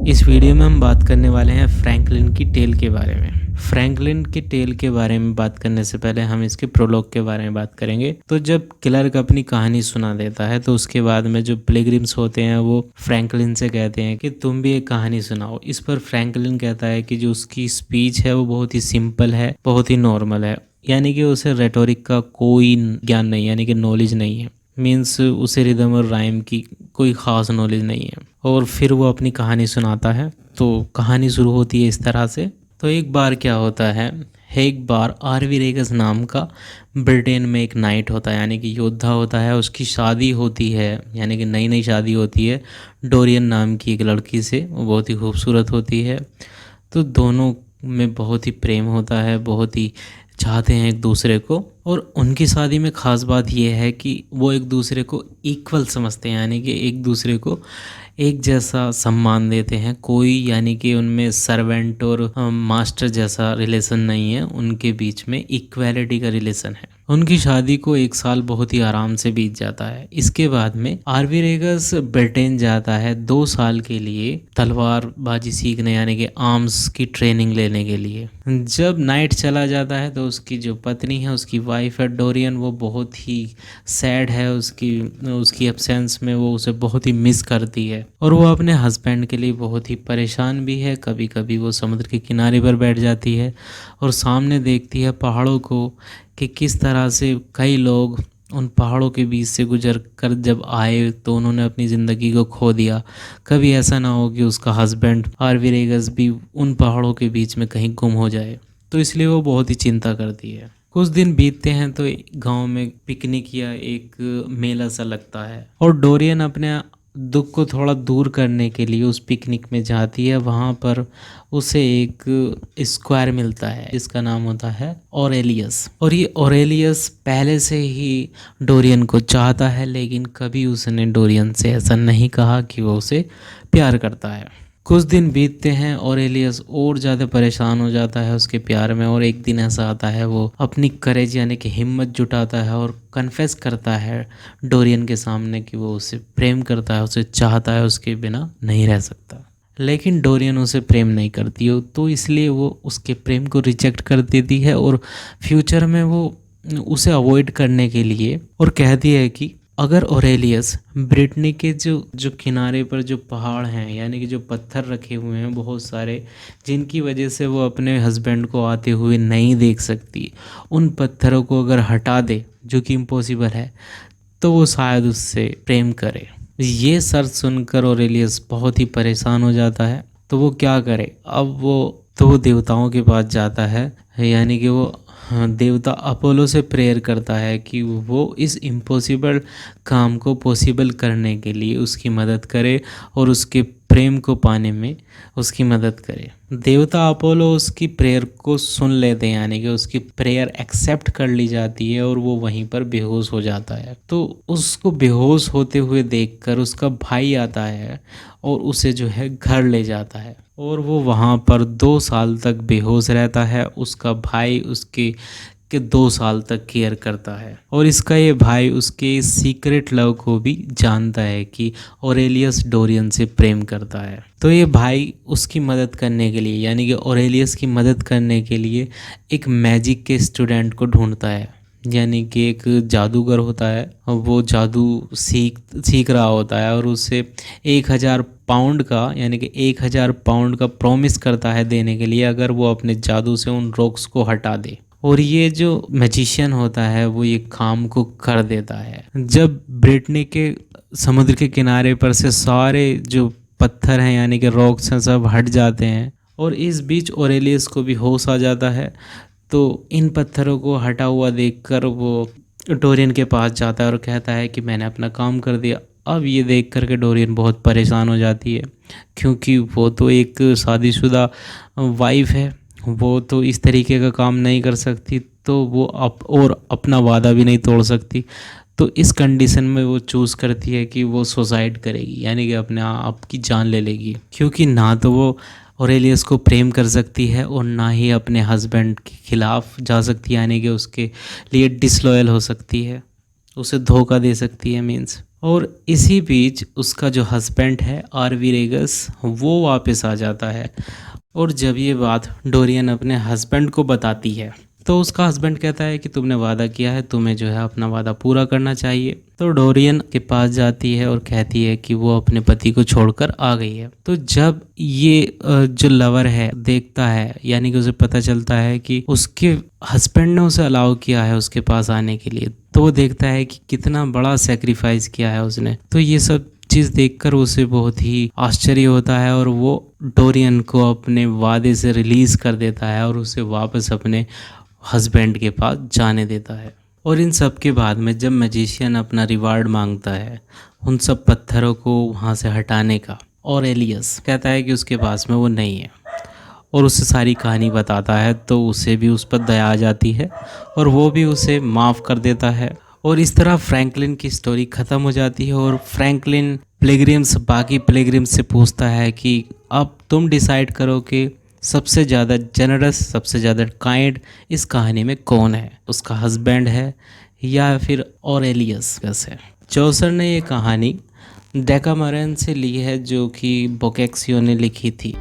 इस वीडियो में हम बात करने वाले हैं फ्रैंकलिन की टेल के बारे में। फ्रैंकलिन की टेल के बारे में बात करने से पहले हम इसके प्रोलॉग के बारे में बात करेंगे। तो जब क्लर्क अपनी कहानी सुना देता है तो उसके बाद में जो पिलग्रिम्स होते हैं वो फ्रैंकलिन से कहते हैं कि तुम भी एक कहानी सुनाओ। इस पर फ्रैंकलिन कहता है कि जो उसकी स्पीच है वो बहुत ही सिंपल है, बहुत ही नॉर्मल है, यानी कि उसे रेटोरिक का कोई ज्ञान नहीं, यानी कि नॉलेज नहीं है। मीन्स उसे रिदम और राइम की कोई ख़ास नॉलेज नहीं है। और फिर वो अपनी कहानी सुनाता है। तो कहानी शुरू होती है इस तरह से। तो एक बार क्या होता है, एक बार आरवी रेगस नाम का ब्रिटेन में एक नाइट होता है, यानी कि योद्धा होता है। उसकी शादी होती है, यानी कि नई नई शादी होती है डोरियन नाम की एक लड़की से। वो बहुत ही खूबसूरत होती है। तो दोनों में बहुत ही प्रेम होता है, बहुत ही चाहते हैं एक दूसरे को। और उनकी शादी में ख़ास बात यह है कि वो एक दूसरे को इक्वल समझते हैं, यानी कि एक दूसरे को एक जैसा सम्मान देते हैं। कोई यानी कि उनमें सर्वेंट और मास्टर जैसा रिलेशन नहीं है, उनके बीच में इक्वालिटी का रिलेशन है। उनकी शादी को एक साल बहुत ही आराम से बीत जाता है। इसके बाद में आरवी रेगस ब्रिटेन जाता है 2 साल के लिए तलवारबाजी सीखने, यानी कि आर्म्स की ट्रेनिंग लेने के लिए। जब नाइट चला जाता है तो उसकी जो पत्नी है, उसकी वाइफ है डोरियन, वो बहुत ही सैड है। उसकी एब्सेंस में वो उसे बहुत ही मिस करती है और वो अपने हस्बैंड के लिए बहुत ही परेशान भी है। कभी कभी वो समुद्र के किनारे पर बैठ जाती है और सामने देखती है पहाड़ों को कि किस तरह से कई लोग उन पहाड़ों के बीच से गुजर कर जब आए तो उन्होंने अपनी ज़िंदगी को खो दिया। कभी ऐसा ना हो कि उसका हस्बैंड आरवी रेगस भी उन पहाड़ों के बीच में कहीं गुम हो जाए। तो इसलिए वो बहुत ही चिंता करती है। कुछ दिन बीतते हैं तो गांव में पिकनिक या एक मेला सा लगता है और डोरियन अपने दुख को थोड़ा दूर करने के लिए उस पिकनिक में जाती है। वहाँ पर उसे एक स्क्वायर मिलता है जिसका नाम होता है ऑरेलियस। और ये ऑरेलियस पहले से ही डोरियन को चाहता है, लेकिन कभी उसने डोरियन से ऐसा नहीं कहा कि वो उसे प्यार करता है। कुछ दिन बीतते हैं, ऑरेलियस और ज़्यादा परेशान हो जाता है उसके प्यार में। और एक दिन ऐसा आता है वो अपनी करेज यानी कि हिम्मत जुटाता है और कन्फेस करता है डोरियन के सामने कि वो उसे प्रेम करता है, उसे चाहता है, उसके बिना नहीं रह सकता। लेकिन डोरियन उसे प्रेम नहीं करती हो, तो इसलिए वो उसके प्रेम को रिजेक्ट कर देती है और फ्यूचर में वो उसे अवॉइड करने के लिए और कहती है कि अगर ऑरेलियस ब्रिटनी के जो किनारे पर जो पहाड़ हैं, यानी कि जो पत्थर रखे हुए हैं बहुत सारे, जिनकी वजह से वो अपने हस्बैंड को आते हुए नहीं देख सकती, उन पत्थरों को अगर हटा दे, जो कि इम्पॉसिबल है, तो वो शायद उससे प्रेम करे। ये शर्त सुनकर ऑरेलियस बहुत ही परेशान हो जाता है। तो वो क्या करे अब, वो देवताओं के पास जाता है, यानी कि वो देवता अपोलो से प्रेयर करता है कि वो इस इम्पॉसिबल काम को पॉसिबल करने के लिए उसकी मदद करे और उसके प्रेम को पाने में उसकी मदद करे। देवता अपोलो उसकी प्रेयर को सुन लेते हैं, यानी कि उसकी प्रेयर एक्सेप्ट कर ली जाती है और वो वहीं पर बेहोश हो जाता है। तो उसको बेहोश होते हुए देखकर उसका भाई आता है और उसे जो है घर ले जाता है और वो वहाँ पर 2 साल तक बेहोश रहता है। उसका भाई उसके 2 साल तक केयर करता है और इसका ये भाई उसके सीक्रेट लव को भी जानता है कि ऑरेलियस डोरियन से प्रेम करता है। तो ये भाई उसकी मदद करने के लिए, यानी कि ऑरेलियस की मदद करने के लिए एक मैजिक के स्टूडेंट को ढूंढता है, यानी कि एक जादूगर होता है। वो जादू सीख रहा होता है और उससे 1000 पाउंड का, यानी कि 1000 पाउंड का प्रॉमिस करता है देने के लिए, अगर वो अपने जादू से उन रॉक्स को हटा दे। और ये जो मैजिशियन होता है वो ये काम को कर देता है। जब ब्रिटनी के समुद्र के किनारे पर से सारे जो पत्थर हैं, यानी कि रॉक्स हैं, सब हट जाते हैं और इस बीच ऑरेलियस को भी होश आ जाता है। तो इन पत्थरों को हटा हुआ देखकर वो डोरियन के पास जाता है और कहता है कि मैंने अपना काम कर दिया। अब ये देख कर के डोरियन बहुत परेशान हो जाती है, क्योंकि वो तो एक शादीशुदा वाइफ है, वो तो इस तरीके का काम नहीं कर सकती, तो वो और अपना वादा भी नहीं तोड़ सकती। तो इस कंडीशन में वो चूज़ करती है कि वो सुसाइड करेगी, यानी कि अपने आप की जान ले लेगी, क्योंकि ना तो वो ऑरेलियस को प्रेम कर सकती है और ना ही अपने हस्बैंड के खिलाफ जा सकती है, यानी कि उसके लिए डिसलॉयल हो सकती है, उसे धोखा दे सकती है मीन्स। और इसी बीच उसका जो हस्बैंड है आरवी रेगस वो वापस आ जाता है। और जब ये बात डोरियन अपने हस्बैंड को बताती है तो उसका हस्बैंड कहता है कि तुमने वादा किया है, तुम्हें जो है अपना वादा पूरा करना चाहिए। तो डोरियन के पास जाती है और कहती है कि वो अपने पति को छोड़कर आ गई है। तो जब ये जो लवर है देखता है, यानी कि उसे पता चलता है कि उसके हस्बैंड ने उसे अलाउ किया है उसके पास आने के लिए, तो वो देखता है कि कितना बड़ा सेक्रीफाइस किया है उसने। तो ये सब चीज़ देखकर उसे बहुत ही आश्चर्य होता है और वो डोरियन को अपने वादे से रिलीज़ कर देता है और उसे वापस अपने हस्बैंड के पास जाने देता है। और इन सब के बाद में जब मैजिशियन अपना रिवार्ड मांगता है उन सब पत्थरों को वहाँ से हटाने का, और एलियस कहता है कि उसके पास में वो नहीं है और उसे सारी कहानी बताता है, तो उसे भी उस पर दया आ जाती है और वो भी उसे माफ़ कर देता है। और इस तरह फ्रैंकलिन की स्टोरी ख़त्म हो जाती है और फ्रैंकलिन बाकी पिलग्रिम्स से पूछता है कि अब तुम डिसाइड करो कि सबसे ज़्यादा जेनरस, सबसे ज़्यादा काइंड इस कहानी में कौन है, उसका हस्बैंड है या फिर ऑरेलियस है। चौसर ने ये कहानी डेकामरन से ली है जो कि बोकेक्सियो ने लिखी थी।